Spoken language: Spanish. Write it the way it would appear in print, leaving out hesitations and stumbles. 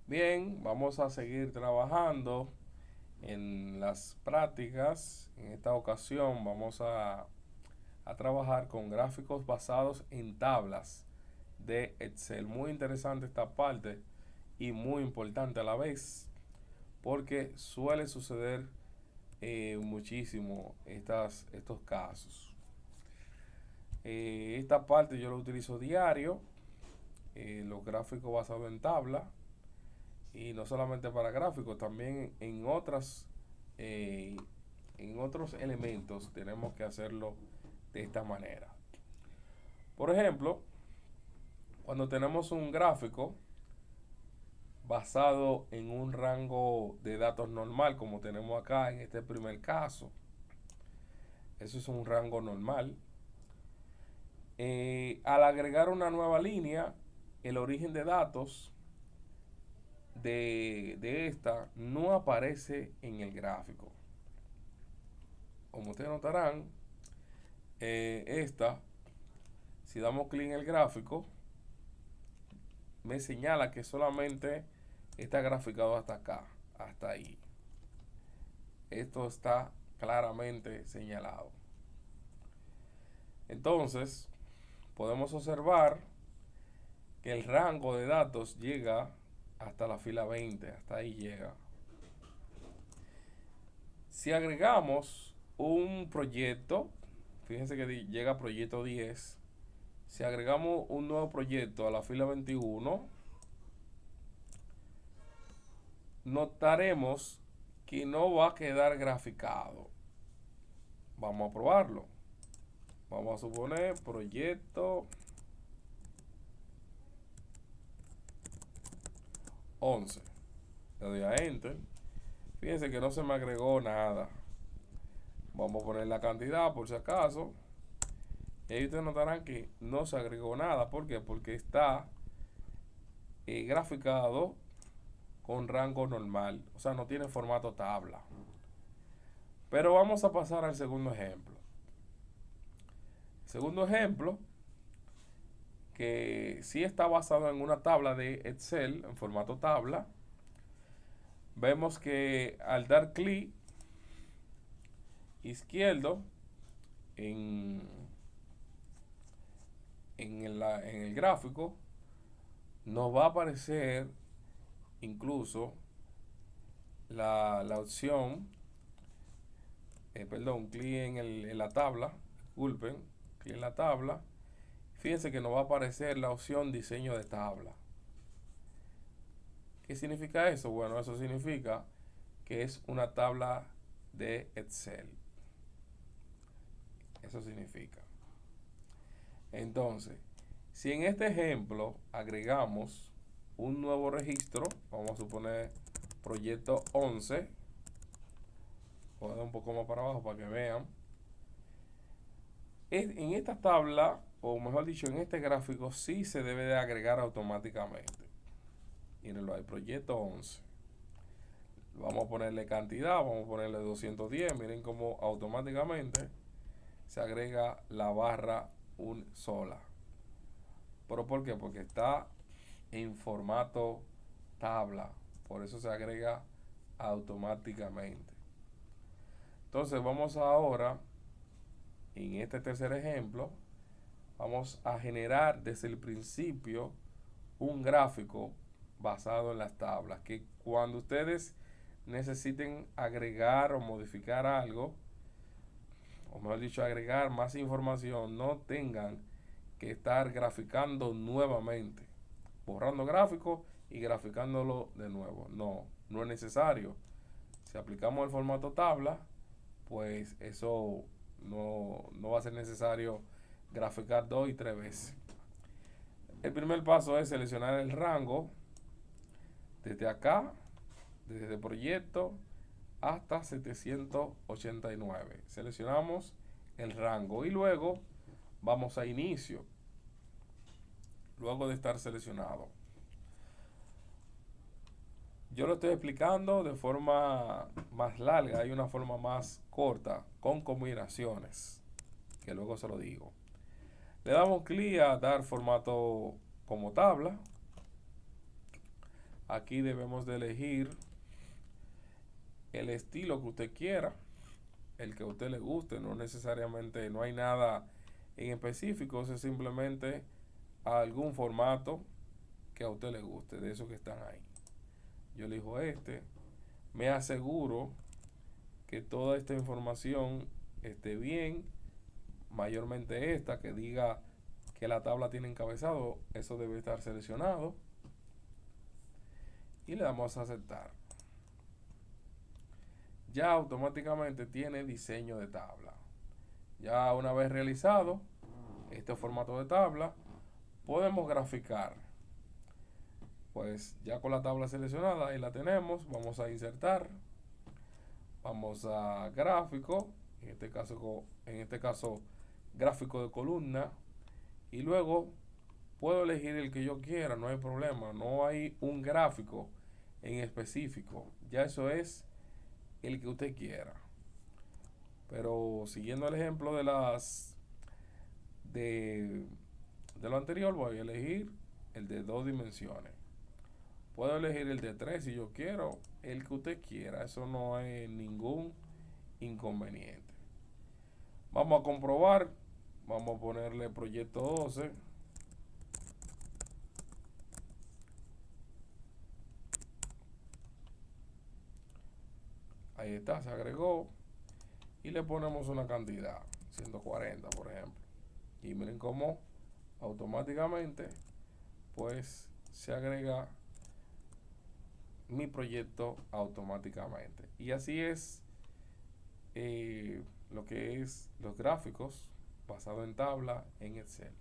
Bien, vamos a seguir trabajando en las prácticas. En esta ocasión vamos a trabajar con gráficos basados en tablas de Excel. Muy interesante esta parte y muy importante a la vez porque suele suceder muchísimo estos casos. Esta parte yo lo utilizo diario, los gráficos basados en tabla. Y no solamente para gráficos, también eh, en otros elementos tenemos que hacerlo de esta manera. Por ejemplo, cuando tenemos un gráfico basado en un rango de datos normal, como tenemos acá en este primer caso, eso es un rango normal. Al agregar una nueva línea, el origen de datos de esta no aparece en el gráfico. Como ustedes notarán, si damos clic en el gráfico, me señala que solamente está graficado hasta acá, hasta ahí. Esto está claramente señalado. Entonces, podemos observar que el rango de datos llega hasta la fila 20, hasta ahí llega. Si agregamos un proyecto, fíjense que llega a proyecto 10. Si agregamos un nuevo proyecto a la fila 21, notaremos que no va a quedar graficado. Vamos a probarlo. Vamos a suponer proyecto 11. Le doy a Enter. Fíjense que no se me agregó nada. Vamos a poner la cantidad por si acaso. Y ahí ustedes notarán que no se agregó nada. ¿Por qué? Porque está graficado con rango normal. O sea, no tiene formato tabla. Pero vamos a pasar al segundo ejemplo. El segundo ejemplo, que sí está basado en una tabla de Excel, en formato tabla, vemos que al dar clic izquierdo en, en el gráfico, nos va a aparecer incluso la opción, perdón, clic en la tabla, disculpen, clic en la tabla. Fíjense que nos va a aparecer la opción diseño de tabla. ¿Qué significa eso? Bueno, eso significa que es una tabla de Excel. Eso significa. Entonces, si en este ejemplo agregamos un nuevo registro, vamos a suponer proyecto 11, voy a dar un poco más para abajo para que vean. En esta tabla, o mejor dicho, en este gráfico, sí se debe de agregar automáticamente. Mírenlo ahí, proyecto 11. Vamos a ponerle cantidad, vamos a ponerle 210. Miren cómo automáticamente se agrega la barra sola. ¿Pero por qué? Porque está en formato tabla. Por eso se agrega automáticamente. Entonces vamos ahora, en este tercer ejemplo, vamos a generar desde el principio un gráfico basado en las tablas. Que cuando ustedes necesiten agregar o modificar algo, o mejor dicho, agregar más información, no tengan que estar graficando nuevamente, borrando gráfico y graficándolo de nuevo. No, no es necesario. Si aplicamos el formato tabla, pues eso no va a ser necesario graficar 2 y 3 veces. El primer paso es seleccionar el rango desde acá, desde el proyecto hasta 789. Seleccionamos el rango y luego vamos a inicio, luego de estar seleccionado. Yo lo estoy explicando de forma más larga, hay una forma más corta con combinaciones, que luego se lo digo. Le damos clic a dar formato como tabla. Aquí debemos de elegir el estilo que usted quiera, el que a usted le guste. No necesariamente, no hay nada en específico, es simplemente algún formato que a usted le guste, de esos que están ahí. Yo elijo este, me aseguro que toda esta información esté bien, mayormente esta que diga que la tabla tiene encabezado, eso debe estar seleccionado y le damos a aceptar. Ya automáticamente tiene diseño de tabla. Ya una vez realizado este formato de tabla, podemos graficar. Pues ya con la tabla seleccionada, ahí la tenemos. Vamos a insertar, vamos a gráfico, en este caso gráfico de columna, y luego puedo elegir el que yo quiera, no hay problema. No hay un gráfico en específico, ya eso es el que usted quiera. Pero siguiendo el ejemplo de lo anterior, voy a elegir el de 2 dimensiones. Puedo elegir el de 3 si yo quiero, el que usted quiera, eso no es ningún inconveniente. Vamos a comprobar, vamos a ponerle proyecto 12. Ahí está, se agregó y le ponemos una cantidad, 140 por ejemplo. Y miren cómo automáticamente pues se agrega mi proyecto automáticamente. Y así es lo que es los gráficos basado en tabla en Excel.